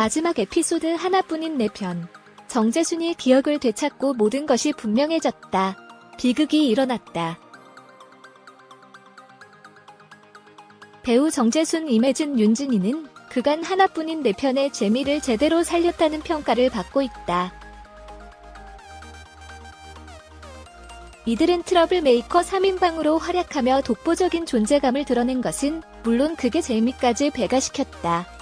마지막 에피소드 하나뿐인 내 편. 정재순이 기억을 되찾고 모든 것이 분명해졌다. 비극이 일어났다. 배우 정재순, 임혜진, 윤진이는 그간 하나뿐인 내 편의 재미를 제대로 살렸다는 평가를 받고 있다. 이들은 트러블 메이커 3인방으로 활약하며 독보적인 존재감을 드러낸 것은 물론 극의 재미까지 배가시켰다.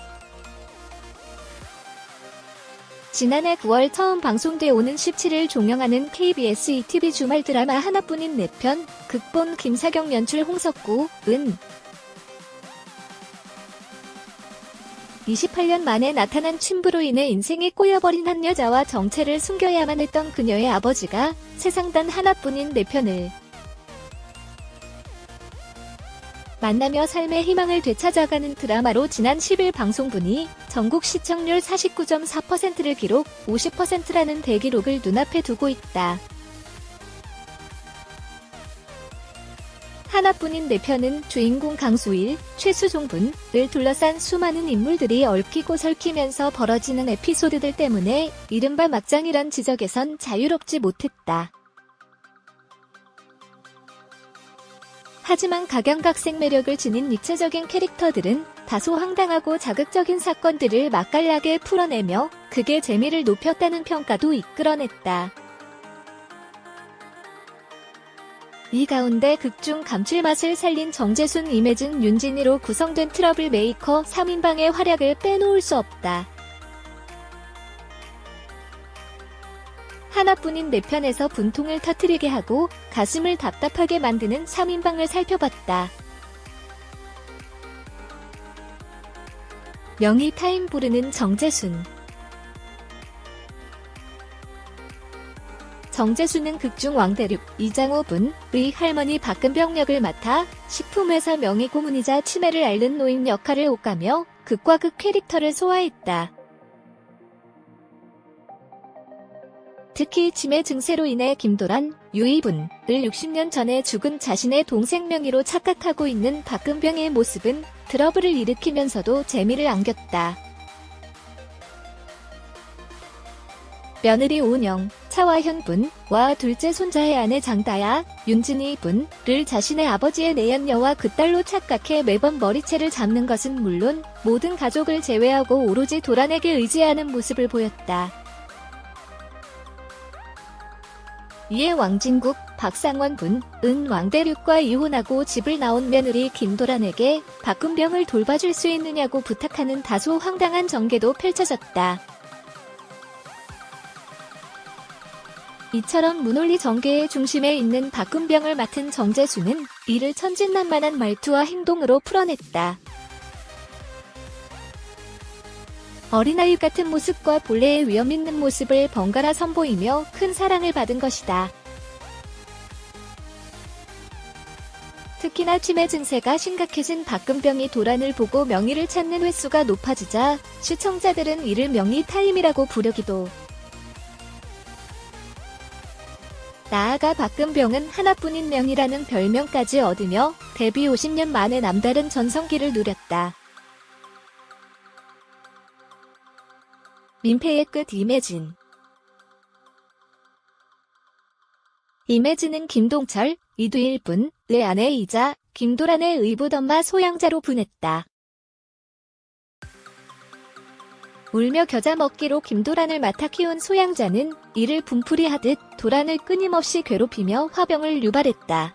지난해 9월 처음 방송돼 오는 17일 종영하는 KBS ETV 주말 드라마 하나뿐인 내 편, 극본 김사경, 연출 홍석구, 은 28년 만에 나타난 침부로 인해 인생이 꼬여버린 한 여자와 정체를 숨겨야만 했던 그녀의 아버지가 세상 단 하나뿐인 내 편을 만나며 삶의 희망을 되찾아가는 드라마로 지난 10일 방송분이 전국 시청률 49.4%를 기록, 50%라는 대기록을 눈앞에 두고 있다. 하나뿐인 내 편은 주인공 강수일, 최수종분을 둘러싼 수많은 인물들이 얽히고 설키면서 벌어지는 에피소드들 때문에 이른바 막장이란 지적에선 자유롭지 못했다. 하지만 각양각색 매력을 지닌 입체적인 캐릭터들은 다소 황당하고 자극적인 사건들을 맛깔나게 풀어내며 극의 재미를 높였다는 평가도 이끌어냈다. 이 가운데 극중 감칠맛을 살린 정재순, 임혜진, 윤진이로 구성된 트러블 메이커 3인방의 활약을 빼놓을 수 없다. 하나뿐인 내 편에서 분통을 터뜨리게 하고 가슴을 답답하게 만드는 3인방을 살펴봤다. 명의 타임 부르는 정재순. 정재순은 극중 왕대륙 이장호 분의 할머니 박근병 역을 맡아 식품회사 명의 고문이자 치매를 앓는 노인 역할을 오가며 극과 극 캐릭터를 소화했다. 특히 치매 증세로 인해 김도란, 유이분을 60년 전에 죽은 자신의 동생 명의로 착각하고 있는 박근병의 모습은 트러블을 일으키면서도 재미를 안겼다. 며느리 오은영, 차화현 분과 둘째 손자의 아내 장다야, 윤진이 분을 자신의 아버지의 내연녀와 그 딸로 착각해 매번 머리채를 잡는 것은 물론 모든 가족을 제외하고 오로지 도란에게 의지하는 모습을 보였다. 이에 왕진국, 박상원 분은 왕대륙과 이혼하고 집을 나온 며느리 김도란에게 박근병을 돌봐줄 수 있느냐고 부탁하는 다소 황당한 전개도 펼쳐졌다. 이처럼 문홀리 전개의 중심에 있는 박근병을 맡은 정재순은 이를 천진난만한 말투와 행동으로 풀어냈다. 어린아이 같은 모습과 본래의 위험 있는 모습을 번갈아 선보이며 큰 사랑을 받은 것이다. 특히나 치매 증세가 심각해진 박근병이 도란을 보고 명의를 찾는 횟수가 높아지자 시청자들은 이를 명의 타임이라고 부르기도 나아가 박근병은 하나뿐인 명의라는 별명까지 얻으며 데뷔 50년 만에 남다른 전성기를 누렸다. 민폐의 끝 임혜진. 임혜진은 김동철, 이두일 분의 아내이자 김도란의 의붓엄마 소양자로 분했다. 울며 겨자 먹기로 김도란을 맡아 키운 소양자는 이를 분풀이하듯 도란을 끊임없이 괴롭히며 화병을 유발했다.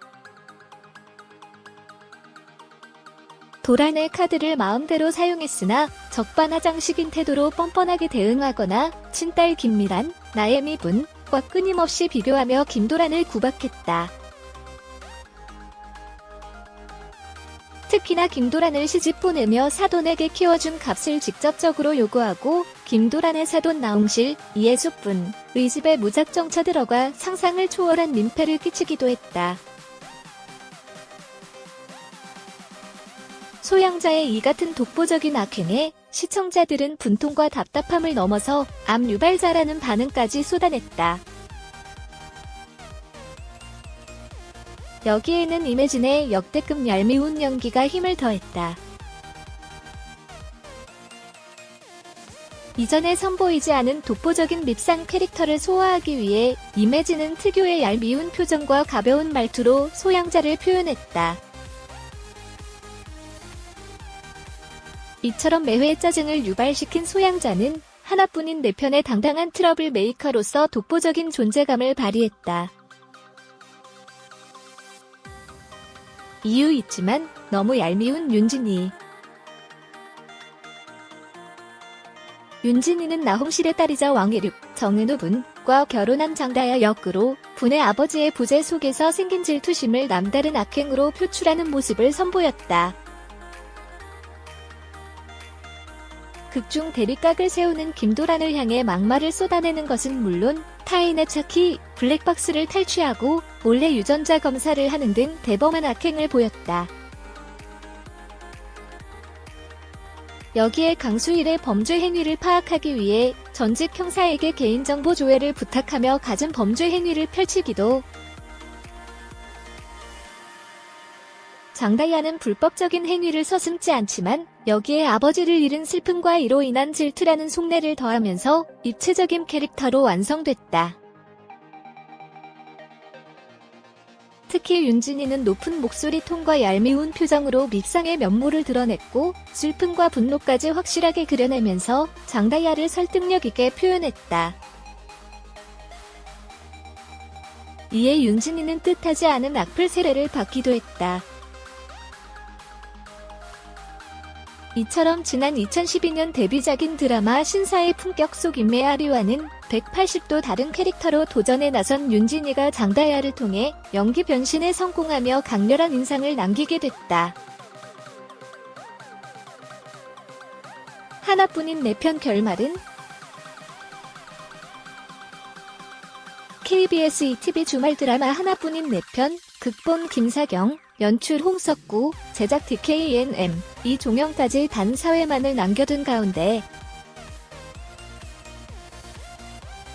도란의 카드를 마음대로 사용했으나 적반하장식인 태도로 뻔뻔하게 대응하거나 친딸 김미란, 나혜미 분과 끊임없이 비교하며 김도란을 구박했다. 특히나 김도란을 시집 보내며 사돈에게 키워준 값을 직접적으로 요구하고 김도란의 사돈 나홍실, 이예숙 분의 집에 무작정 쳐들어가 상상을 초월한 민폐를 끼치기도 했다. 소양자의 이 같은 독보적인 악행에 시청자들은 분통과 답답함을 넘어서 암 유발자라는 반응까지 쏟아냈다. 여기에는 임혜진의 역대급 얄미운 연기가 힘을 더했다. 이전에 선보이지 않은 독보적인 밉상 캐릭터를 소화하기 위해 임혜진은 특유의 얄미운 표정과 가벼운 말투로 소양자를 표현했다. 이처럼 매회 짜증을 유발시킨 소양자는 하나뿐인 내 편의 당당한 트러블 메이커로서 독보적인 존재감을 발휘했다. 이유 있지만 너무 얄미운 윤진이. 윤진이는 나홍실의 딸이자 왕혜륙, 정은우 분과 결혼한 장다야 역으로 분의 아버지의 부재 속에서 생긴 질투심을 남다른 악행으로 표출하는 모습을 선보였다. 극중 대립각을 세우는 김도란을 향해 막말을 쏟아내는 것은 물론 타인의 차키, 블랙박스를 탈취하고 몰래 유전자 검사를 하는 등 대범한 악행을 보였다. 여기에 강수일의 범죄 행위를 파악하기 위해 전직 형사에게 개인정보 조회를 부탁하며 갖은 범죄 행위를 펼치기도. 장다야는 불법적인 행위를 서슴지 않지만 여기에 아버지를 잃은 슬픔과 이로 인한 질투라는 속내를 더하면서 입체적인 캐릭터로 완성됐다. 특히 윤진이는 높은 목소리 톤과 얄미운 표정으로 밉상의 면모를 드러냈고 슬픔과 분노까지 확실하게 그려내면서 장다야를 설득력 있게 표현했다. 이에 윤진이는 뜻하지 않은 악플 세례를 받기도 했다. 이처럼 지난 2012년 데뷔작인 드라마 신사의 품격 속 인메아리와는 180도 다른 캐릭터로 도전에 나선 윤진이가 장다야를 통해 연기 변신에 성공하며 강렬한 인상을 남기게 됐다. 하나뿐인 내 편 결말은 KBS ETV 주말 드라마 하나뿐인 내 편, 극본 김사경, 연출 홍석구, 제작 DKNM, 이종영까지 단 4회만을 남겨둔 가운데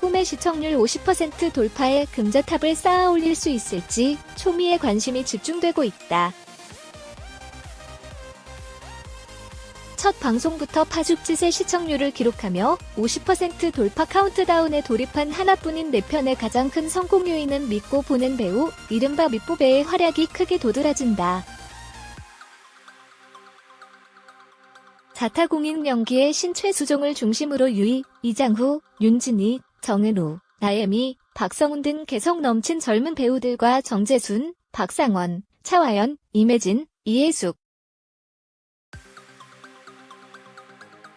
꿈의 시청률 50% 돌파에 금자탑을 쌓아 올릴 수 있을지 초미의 관심이 집중되고 있다. 첫 방송부터 파죽짓의 시청률을 기록하며 50% 돌파 카운트다운에 돌입한 하나뿐인 내 편의 가장 큰 성공 요인은 믿고 보는 배우, 이른바 밑보배의 활약이 크게 도드라진다. 자타공인 연기의 신최수종을 중심으로 유이, 이장후, 윤진이, 정은우, 나혜미, 박성훈 등 개성 넘친 젊은 배우들과 정재순, 박상원, 차화연, 임혜진, 이혜숙,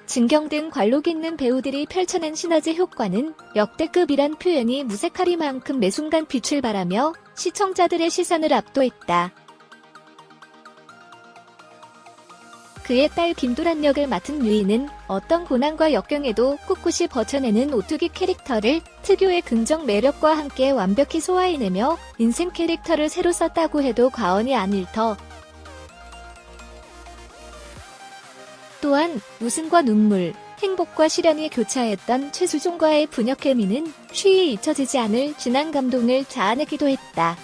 진경 등 관록 있는 배우들이 펼쳐낸 시너지 효과는 역대급이란 표현이 무색하리만큼 매 순간 빛을 발하며 시청자들의 시선을 압도했다. 그의 딸 김도란 역을 맡은 유이는 어떤 고난과 역경에도 꿋꿋이 버텨내는 오뚜기 캐릭터를 특유의 긍정 매력과 함께 완벽히 소화해내며 인생 캐릭터를 새로 썼다고 해도 과언이 아닐 터. 또한 웃음과 눈물, 행복과 시련이 교차했던 최수종과의 분역 케미는 쉬이 잊혀지지 않을 진한 감동을 자아내기도 했다.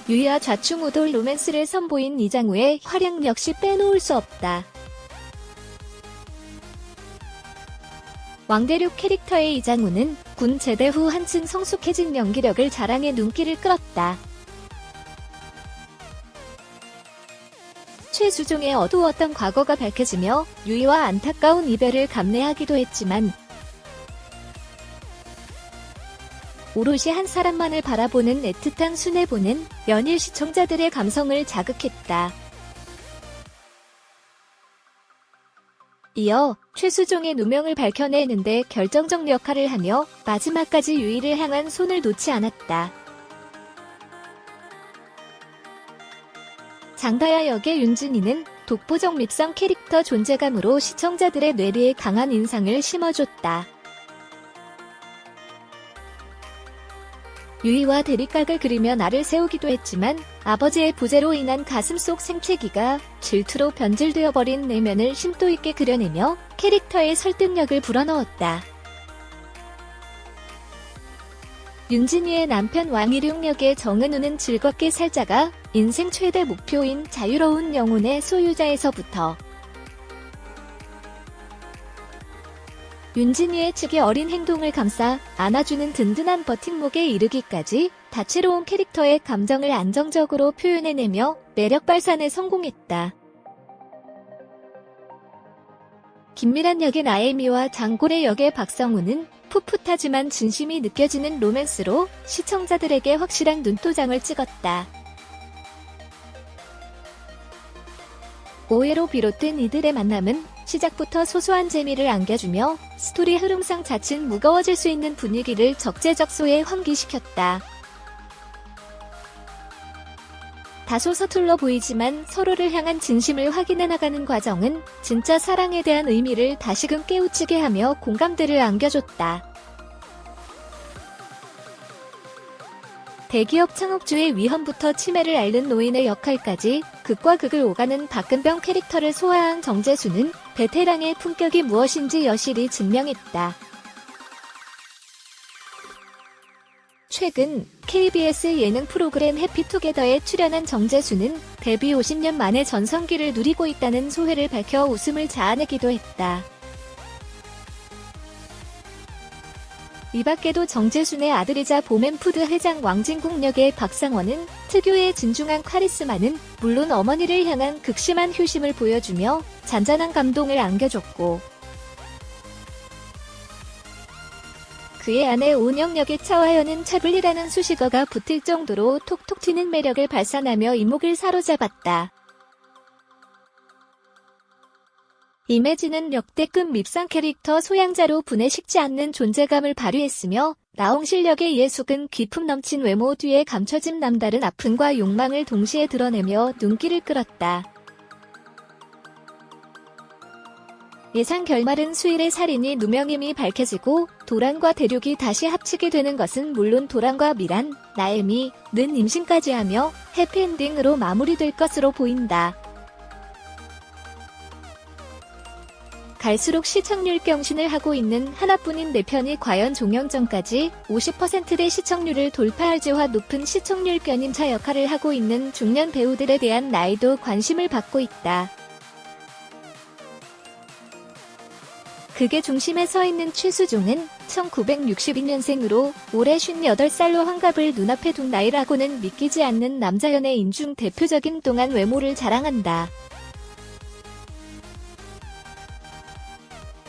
유이와 좌충우돌 로맨스를 선보인 이장우의 활약 역시 빼놓을 수 없다. 왕대륙 캐릭터의 이장우는 군 제대 후 한층 성숙해진 연기력을 자랑해 눈길을 끌었다. 최수종의 어두웠던 과거가 밝혀지며 유이와 안타까운 이별을 감내하기도 했지만 오롯이 한 사람만을 바라보는 애틋한 순애보는 연일 시청자들의 감성을 자극했다. 이어 최수종의 누명을 밝혀내는데 결정적 역할을 하며 마지막까지 유이를 향한 손을 놓지 않았다. 장다야 역의 윤진이는 독보적 밉상 캐릭터 존재감으로 시청자들의 뇌리에 강한 인상을 심어줬다. 유이와 대립각을 그리며 나를 세우기도 했지만 아버지의 부재로 인한 가슴속 생채기가 질투로 변질되어버린 내면을 심도 있게 그려내며 캐릭터의 설득력을 불어넣었다. 윤진이의 남편 왕일용 역의 정은우는 즐겁게 살자가 인생 최대 목표인 자유로운 영혼의 소유자에서부터 윤진이의 측이 어린 행동을 감싸 안아주는 든든한 버팀목에 이르기까지 다채로운 캐릭터의 감정을 안정적으로 표현해내며 매력 발산에 성공했다. 김미란 역의 나혜미와 장고래 역의 박성우는 풋풋하지만 진심이 느껴지는 로맨스로 시청자들에게 확실한 눈도장을 찍었다. 오해로 비롯된 이들의 만남은 시작부터 소소한 재미를 안겨주며 스토리 흐름상 자칫 무거워질 수 있는 분위기를 적재적소에 환기시켰다. 다소 서툴러 보이지만 서로를 향한 진심을 확인해 나가는 과정은 진짜 사랑에 대한 의미를 다시금 깨우치게 하며 공감대를 안겨줬다. 대기업 창업주의 위험부터 치매를 앓는 노인의 역할까지 극과 극을 오가는 박근병 캐릭터를 소화한 정재수는 베테랑의 품격이 무엇인지 여실히 증명했다. 최근 KBS 예능 프로그램 해피투게더에 출연한 정재수는 데뷔 50년 만에 전성기를 누리고 있다는 소회를 밝혀 웃음을 자아내기도 했다. 이 밖에도 정재순의 아들이자 보맨푸드 회장 왕진국 역의 박상원은 특유의 진중한 카리스마는 물론 어머니를 향한 극심한 효심을 보여주며 잔잔한 감동을 안겨줬고, 그의 아내 오은영 역의 차화연은 차블리라는 수식어가 붙을 정도로 톡톡 튀는 매력을 발산하며 이목을 사로잡았다. 임혜진은 역대급 밉상 캐릭터 소양자로 분에 식지 않는 존재감을 발휘했으며 나홍실 역의 예숙은 기품 넘친 외모 뒤에 감춰진 남다른 아픔과 욕망을 동시에 드러내며 눈길을 끌었다. 예상 결말은 수일의 살인이 누명임이 밝혀지고 도란과 대륙이 다시 합치게 되는 것은 물론 도란과 미란, 나혜미는 임신까지 하며 해피엔딩으로 마무리될 것으로 보인다. 갈수록 시청률 경신을 하고 있는 하나뿐인 내 편이 과연 종영 전까지 50%대 시청률을 돌파할지와 높은 시청률 견인차 역할을 하고 있는 중년 배우들에 대한 나이도 관심을 받고 있다. 극의 중심에 서 있는 최수종은 1962년생으로 올해 58살로 환갑을 눈앞에 둔 나이라고는 믿기지 않는 남자 연예인 중 대표적인 동안 외모를 자랑한다.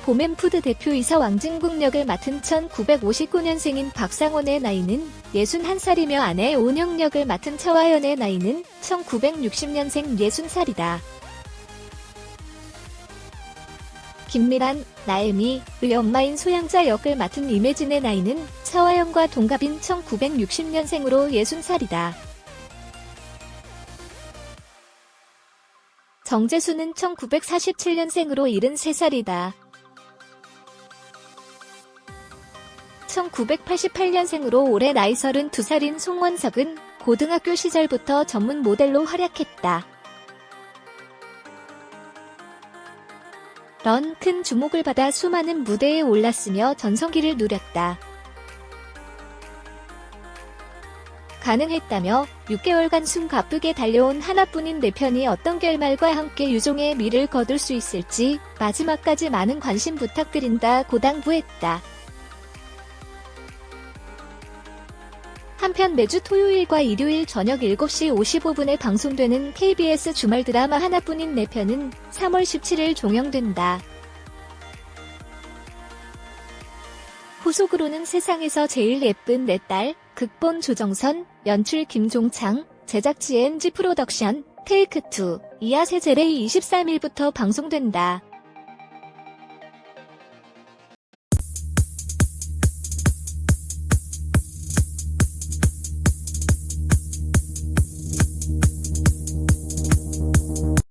보맨푸드 대표이사 왕진국 역을 맡은 1959년생인 박상원의 나이는 61살이며 아내 오은영 역을 맡은 차화연의 나이는 1960년생 60살이다. 김미란, 나혜미의 엄마인 소양자 역을 맡은 임혜진의 나이는 차화연과 동갑인 1960년생으로 60살이다. 정재수는 1947년생으로 73살이다. 1988년생으로 올해 나이 32살인 송원석은 고등학교 시절부터 전문 모델로 활약했다. 큰 주목을 받아 수많은 무대에 올랐으며 전성기를 누렸다. 가능했다며 6개월간 숨 가쁘게 달려온 하나뿐인 내 편이 어떤 결말과 함께 유종의 미를 거둘 수 있을지 마지막까지 많은 관심 부탁드린다고 당부했다. 한편 매주 토요일과 일요일 저녁 7시 55분에 방송되는 KBS 주말 드라마 하나뿐인 내 편은 3월 17일 종영된다. 후속으로는 세상에서 제일 예쁜 내 딸, 극본 조정선, 연출 김종창, 제작 GNG 프로덕션, 테이크2, 이하세 제레이 23일부터 방송된다.